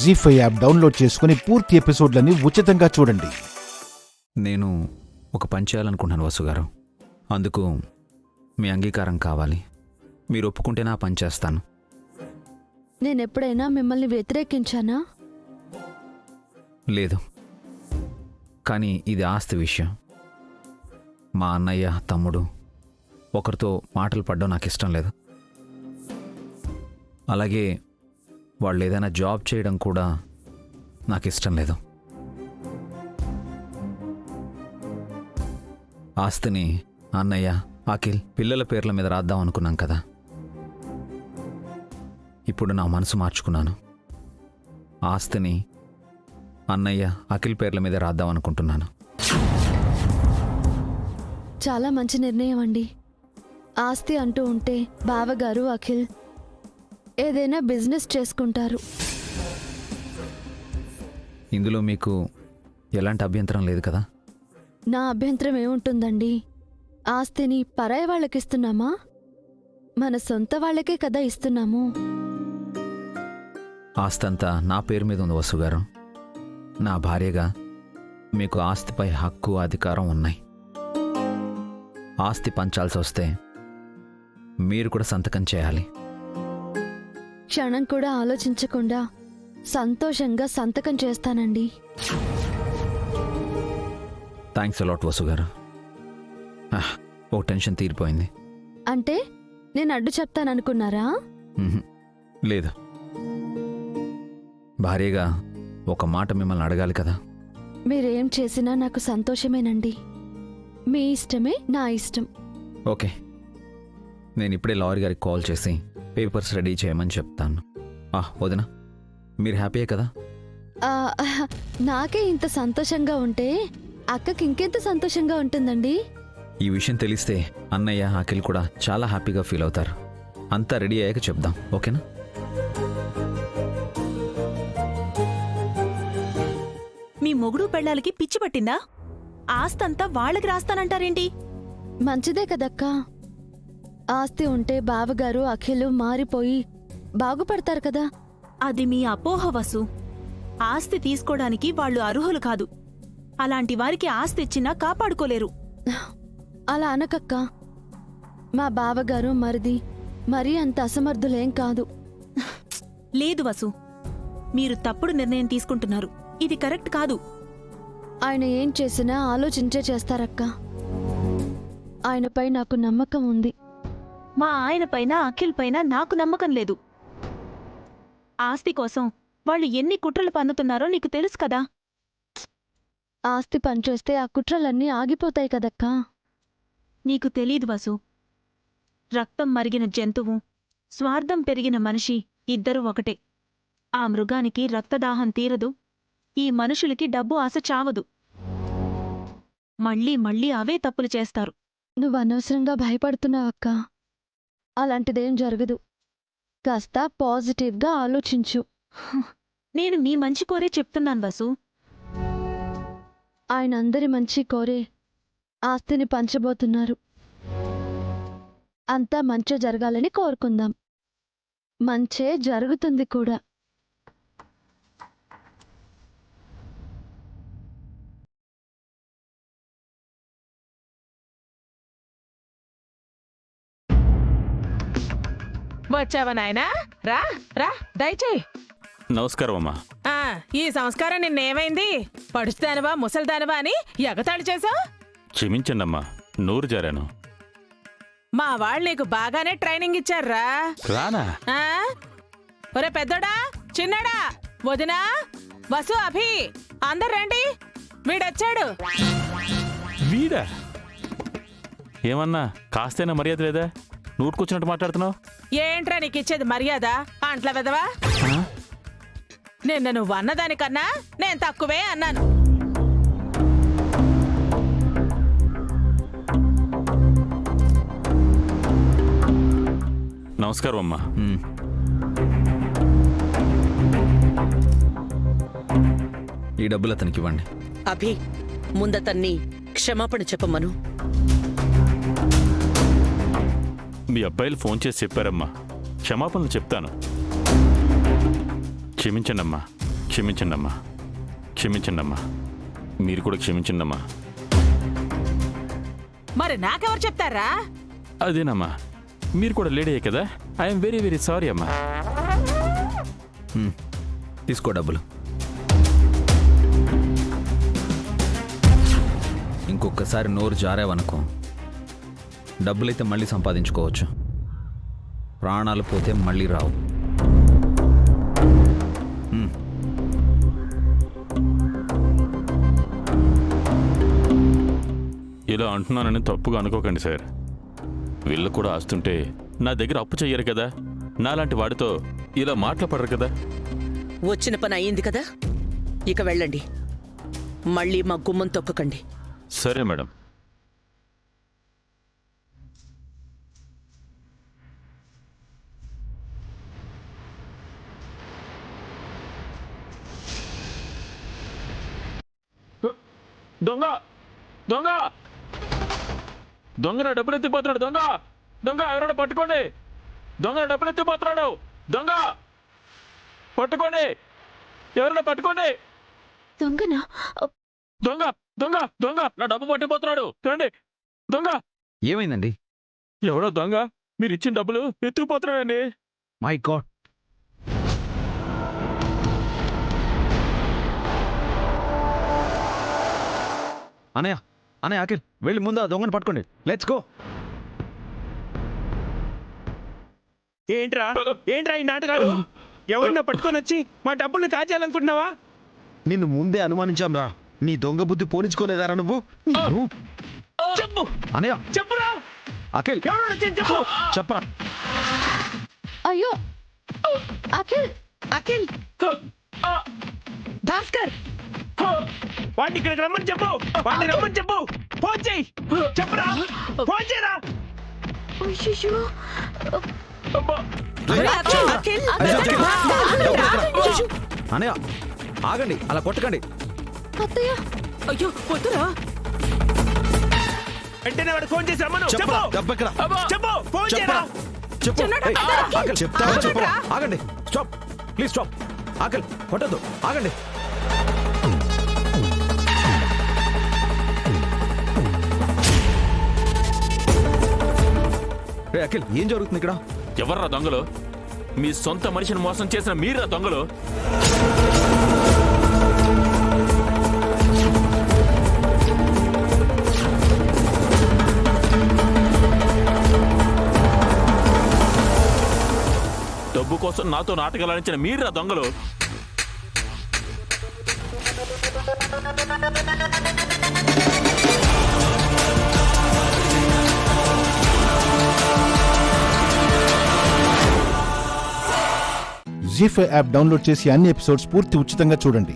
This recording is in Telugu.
జీ5 యాప్ డౌన్లోడ్ చేసుకుని పూర్తి ఎపిసోడ్లని ఉచితంగా చూడండి. నేను ఒక పని చేయాలనుకుంటున్నాను వసుగారు. అందుకు మీ అంగీకారం కావాలి. మీరు ఒప్పుకుంటే నా పని చేస్తాను. నేనెప్పుడైనా మిమ్మల్ని వ్యతిరేకించానా? లేదు, కానీ ఇది ఆస్తి విషయం. మా అన్నయ్య తమ్ముడు ఒకరితో మాటలు పడడం నాకు ఇష్టం లేదు. అలాగే వాళ్ళు ఏదైనా జాబ్ చేయడం కూడా నాకు ఇష్టం లేదు. ఆస్తిని అన్నయ్య అఖిల్ పిల్లల పేర్ల మీద రాద్దాం అనుకున్నాం కదా. ఇప్పుడు నా మనసు మార్చుకున్నాను. ఆస్తిని అన్నయ్య అఖిల్ పేర్ల మీద రాద్దాం అనుకుంటున్నాను. చాలా మంచి నిర్ణయం అండి. ఆస్తి అంటూ ఉంటే బావగారు అఖిల్ ఏదైనా బిజినెస్ చేసుకుంటారు. ఇందులో మీకు ఎలాంటి అభ్యంతరం లేదు కదా? నా అభ్యంతరం ఏముంటుందండి? ఆస్తిని పరాయి వాళ్ళకిస్తున్నామా? మన సొంత వాళ్ళకే కదా ఇస్తున్నాము. ఆస్తంతా నా పేరు మీద ఉంది వసుగారు. నా భార్యగా మీకు ఆస్తిపై హక్కు అధికారం ఉన్నాయి. ఆస్తి పంచాల్సి వస్తే మీరు కూడా సంతకం చేయాలి. క్షణం కూడా ఆలోచించకుండా సంతోషంగా సంతకం చేస్తానండి. థ్యాంక్స్ అలాట్ వసుగారు. ఓ టెన్షన్ తీరిపోయింది. అంటే నేను అడ్డు చెప్తాననుకున్నారా? లేదు, భార్యగా ఒక మాట మిమ్మల్ని అడగాలి కదా. మీరేం చేసినా నాకు సంతోషమేనండి. మీ ఇష్టమే నా ఇష్టం. ఓకే, నేను ఇప్పుడే లాయర్ గారికి కాల్ చేసి పేపర్స్ రెడీ చేయమని చెప్తాను. వదినా, మీరు హ్యాపీయే కదా? నాకే ఇంత సంతోషంగా ఉంటే అక్కకి ఇంకెంత సంతోషంగా ఉంటుందండి. ఈ విషయం తెలిస్తే అన్నయ్య అఖిల్ కూడా చాలా హ్యాపీగా ఫీల్ అవుతారు. అంతా రెడీ అయ్యాక చెప్దాం, ఓకేనా? మీ మొగుడు పెళ్ళాలకి పిచ్చి పట్టిందా? ఆస్తంతా వాళ్ళకి రాస్తానంటారేంటి? మంచిదే కదక్కా. ఆస్తి ఉంటే బావగారు అఖిలు మారిపోయి బాగుపడతారు కదా. అది మీ అపోహ వసు. ఆస్తి తీసుకోవడానికి వాళ్ళు అర్హులు కాదు. అలాంటి వారికి ఆస్తి ఇచ్చినా కాపాడుకోలేరు. అలా అనకక్కా. మా బావగారు మరిది మరీ అంత అసమర్థులేం కాదు. లేదు వసు, మీరు తప్పుడు నిర్ణయం తీసుకుంటున్నారు. ఇది కరెక్ట్ కాదు. ఆయన ఏం చేసినా ఆలోచించే చేస్తారక్కా. ఆయనపై నాకు నమ్మకం ఉంది. మా ఆయన పైన అఖిల్ పైన నాకు నమ్మకం లేదు. ఆస్తి కోసం వాళ్ళు ఎన్ని కుట్రలు పన్నుతున్నారో నీకు తెలుసు కదా. ఆస్తి పనిచేస్తే ఆ కుట్రలన్నీ ఆగిపోతాయి కదక్కా. నీకు తెలీదు వసు. రక్తం మరిగిన జంతువు, స్వార్థం పెరిగిన మనిషి ఇద్దరూ ఒకటే. ఆ మృగానికి రక్తదాహం తీరదు, ఈ మనుషులకి డబ్బు ఆశ చావదు. మళ్ళీ మళ్ళీ అవే తప్పులు చేస్తారు. నువ్వు అనవసరంగా భయపడుతున్నావక్కా. అలాంటిదేం జరగదు. కాస్త పాజిటివ్గా ఆలోచించు. నేను మీ మంచి కోరే చెప్తున్నాను వసు. ఆయన అందరి మంచి కోరే ఆస్తిని పంచబోతున్నారు. అంతా మంచే జరగాలని కోరుకుందాం. మంచే జరుగుతుంది కూడా. వచ్చావా నాయనా? రా రా, దయచేయి. నమస్కారం అమ్మా. ఈ సంస్కారం నిన్నేమైంది? పడుచుదానవా ముసలిదానవా అని ఎగతాళి చేశావు? క్షమించండమ్మా, నోరు జారాను. మా వాళ్ళు నీకు బాగానే ట్రైనింగ్ ఇచ్చారా? రానా? ఒరే పెద్దోడా, చిన్నాడా, వదినా, వసు, అభి, అందరు రండి. వీడొచ్చాడు. వీడా? ఏమన్నా కాస్తైనా మర్యాద లేదా? నూటుకొచ్చినట్టు మాట్లాడుతున్నావు. ఏంట్రా నీకు ఇచ్చేది మర్యాద? అంట్ల వెదవా. నిన్న నువ్వు అన్నదానికన్నా నేను తక్కువే అన్నాను. నమస్కారం అమ్మా. ఈ డబ్బులు అతనికి ఇవ్వండి. అభి, ముందతన్ని క్షమాపణ చెప్పమను. మీ అబ్బాయిలు ఫోన్ చేసి చెప్పారమ్మా. క్షమాపణలు చెప్తాను. క్షమించండమ్మా. క్షమించండి అమ్మా, క్షమించండి అమ్మా, మీరు కూడా క్షమించండి అమ్మా. మరి నాకెవరు చెప్తారా? అదేనమ్మా, మీరు కూడా లేడీయే కదా. ఐఎమ్ వెరీ వెరీ సారీ అమ్మా. తీసుకో డబ్బులు. ఇంకొకసారి నోరు జారావనుకో, డబ్బులైతే మళ్ళీ సంపాదించుకోవచ్చు, ప్రాణాలు పోతే మళ్ళీ రావు. ఇలా అంటున్నానని తప్పుగా అనుకోకండి సార్. వీళ్ళు కూడా ఆస్తుంటే నా దగ్గర అప్పు చెయ్యరు కదా, నాలాంటి వాడితో ఇలా మాట్లాడరు కదా. వచ్చిన పని అయ్యింది కదా, ఇక వెళ్ళండి. మళ్ళీ మా గుమ్మం తొక్కకండి. సరే మేడం. దొంగ దొంగ దొంగ డబ్బులు ఎత్తిపోతున్నాడు. దొంగ దొంగ ఎవరైనా పట్టుకోండి. దొంగ డబ్బులు ఎత్తిపోతున్నాడు. దొంగ పట్టుకోండి, ఎవరైనా పట్టుకోండి. దొంగనా? దొంగ దొంగ దొంగ నా డబ్బు పట్టిపోతున్నాడు. చూడండి, దొంగ. ఏమైందండి? ఎవడో దొంగ మీరు ఇచ్చిన డబ్బులు ఎత్తుకుపోతున్నాడండి. My God. అనయ్య అనయ్య అఖిల్ వెళ్ళి ముందు ఆ దొంగని పట్టుకోండి. Let's go. ఏంట్రా ఏంట్రా ఈ నాటకాలు? ఎవరినో పట్టుకొని వచ్చి మా డబ్బుల్ని కాజేయాలనుకుంటున్నావా? నిన్ను ముందే అనుమానించాం రా. నీ దొంగ బుద్ధి పోనించుకోలేదారా నువ్వు? చెప్పు అనయ్య చెప్పురా, అఖిల్ ఎవరు వచ్చింది చెప్పు. చెప్పరా. అయ్యో అఖిల్, అఖిల్, భాస్కర్, వాడిని ఇక్కడికి రమ్మని చెప్పు. వాడిని రమ్మని చెప్పు. ఫోన్ చేయి, చెప్పురా, ఫోన్ చేయరా. అయ్యయ్యో. అఖిల్, అనయ్య ఆగండి, అలా కొట్టకండి. అత్తయ్య, అయ్యో వద్దురా. వెంటనే వాడు ఫోన్ చేసి రమ్మను. చెప్పు డబ్బెక్కడా? చెప్పు, ఫోన్ చేయరా. చెప్పు. ఏయ్, ఆగండి, చెప్తావా చెప్పు. ఆగండి, స్టాప్, ప్లీజ్ స్టాప్. ఆగండి, కొట్టద్దు, ఆగండి. రే అఖిల్, ఏం జరుగుతుంది ఇక్కడ? ఎవర్రా దొంగలు? మీ సొంత మనిషిని మోసం చేసిన మీరా దొంగలు? డబ్బు కోసం నాతో నాటకాలు ఆడించిన మీరా దొంగలు? జీ5 యాప్ డౌన్లోడ్ చేసి అన్ని ఎపిసోడ్స్ పూర్తి ఉచితంగా చూడండి.